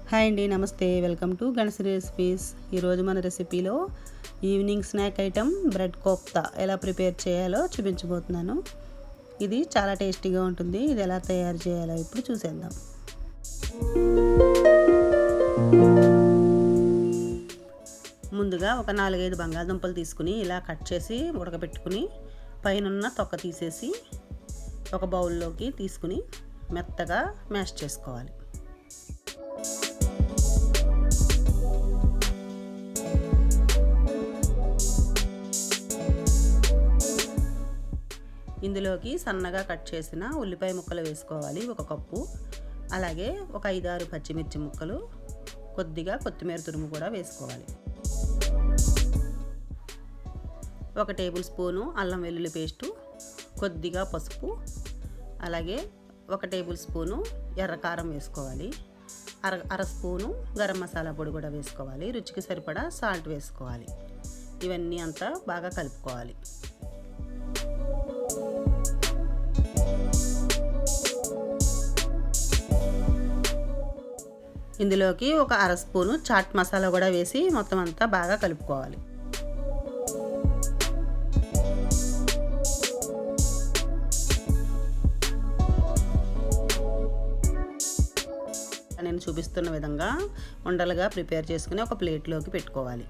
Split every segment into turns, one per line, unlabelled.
Hi అండి, నమస్తే. Welcome to Gana's recipes. ఈరోజు మన రెసిపీలో evening snack item bread kofta ఎలా ప్రిపేర్ చేయాలో చూపించబోతున్నాను. ఇది చాలా టేస్టీగా ఉంటుంది. ఇది ఎలా తయారు చేయాలో ఇప్పుడు చూసేద్దాం. ముందుగా ఒక 4-5 బంగాళదుంపలు తీసుకుని ఇలా కట్ చేసి ఉడకబెట్టుకుని పైన తొక్క తీసేసి ఒక బౌల్లోకి తీసుకుని మెత్తగా మ్యాష్ చేసుకోవాలి. ఇందులోకి సన్నగా కట్ చేసిన ఉల్లిపాయ ముక్కలు వేసుకోవాలి, 1 కప్పు. అలాగే ఒక 5-6 పచ్చిమిర్చి ముక్కలు, కొద్దిగా కొత్తిమీర తురుము కూడా వేసుకోవాలి. 1 టేబుల్ స్పూను అల్లం వెల్లుల్లి పేస్టు, కొద్దిగా పసుపు, అలాగే 1 టేబుల్ స్పూను ఎర్రకారం వేసుకోవాలి. అర స్పూను గరం మసాలా పొడి కూడా వేసుకోవాలి. రుచికి సరిపడా సాల్ట్ వేసుకోవాలి. ఇవన్నీ అంతా బాగా కలుపుకోవాలి. ఇందులోకి ఒక అర స్పూను చాట్ మసాలా కూడా వేసి మొత్తం అంతా బాగా కలుపుకోవాలి. నేను చూపిస్తున్న విధంగా ఉండలుగా ప్రిపేర్ చేసుకుని ఒక ప్లేట్లోకి పెట్టుకోవాలి.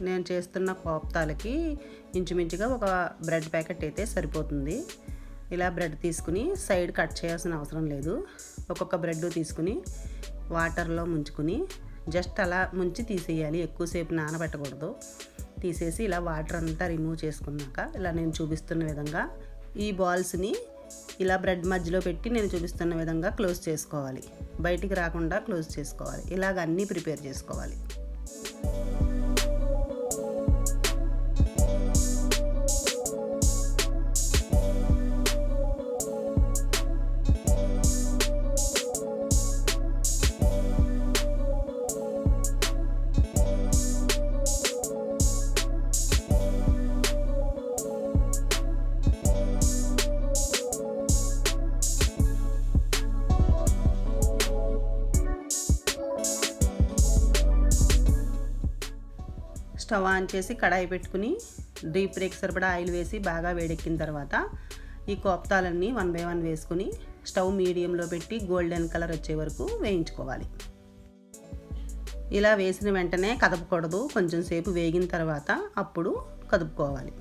నేను చేస్తున్న కోఫ్తాలకి ఇంచుమించుగా ఒక బ్రెడ్ ప్యాకెట్ అయితే సరిపోతుంది. ఇలా బ్రెడ్ తీసుకుని సైడ్ కట్ చేయాల్సిన అవసరం లేదు. ఒక్కొక్క బ్రెడ్ తీసుకుని వాటర్లో ముంచుకుని జస్ట్ అలా ముంచి తీసేయాలి. ఎక్కువసేపు నానబెట్టకూడదు. తీసేసి ఇలా వాటర్ అంతా రిమూవ్ చేసుకున్నాక ఇలా నేను చూపిస్తున్న విధంగా ఈ బాల్స్ని ఇలా బ్రెడ్ మధ్యలో పెట్టి నేను చూపిస్తున్న విధంగా క్లోజ్ చేసుకోవాలి. బయటికి రాకుండా క్లోజ్ చేసుకోవాలి. ఇలాగ అన్నీ ప్రిపేర్ చేసుకోవాలి. స్టవ్ ఆన్ చేసి కడాయి పెట్టుకుని డీప్ ఫ్రైకి సరిపడా ఆయిల్ వేసి బాగా వేడెక్కిన తర్వాత ఈ కోఫ్తాలన్నీ 1 బై 1 వేసుకుని స్టవ్ మీడియంలో పెట్టి గోల్డెన్ కలర్ వచ్చే వరకు వేయించుకోవాలి. ఇలా వేసిన వెంటనే కదపకూడదు. కొంచెం సేపు వేగిన తర్వాత అప్పుడు కదుపుకోవాలి.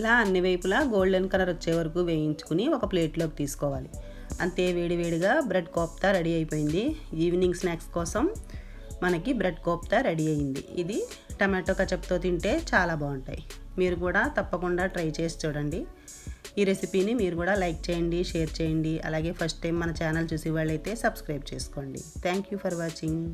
ఇలా అన్ని వైపులా గోల్డెన్ కలర్ వచ్చే వరకు వేయించుకుని ఒక ప్లేట్లోకి తీసుకోవాలి. అంతే, వేడివేడిగా బ్రెడ్ కోఫ్తా రెడీ అయిపోయింది. ఈవినింగ్ స్నాక్స్ కోసం మనకి బ్రెడ్ కోఫ్తా రెడీ అయింది. ఇది టమాటో కచప్తో తింటే చాలా బాగుంటాయి. మీరు కూడా తప్పకుండా ట్రై చేసి చూడండి. ఈ రెసిపీని మీరు కూడా లైక్ చేయండి, షేర్ చేయండి. అలాగే ఫస్ట్ టైం మన ఛానల్ చూసి వాళ్ళైతే సబ్స్క్రైబ్ చేసుకోండి. Thank you for watching.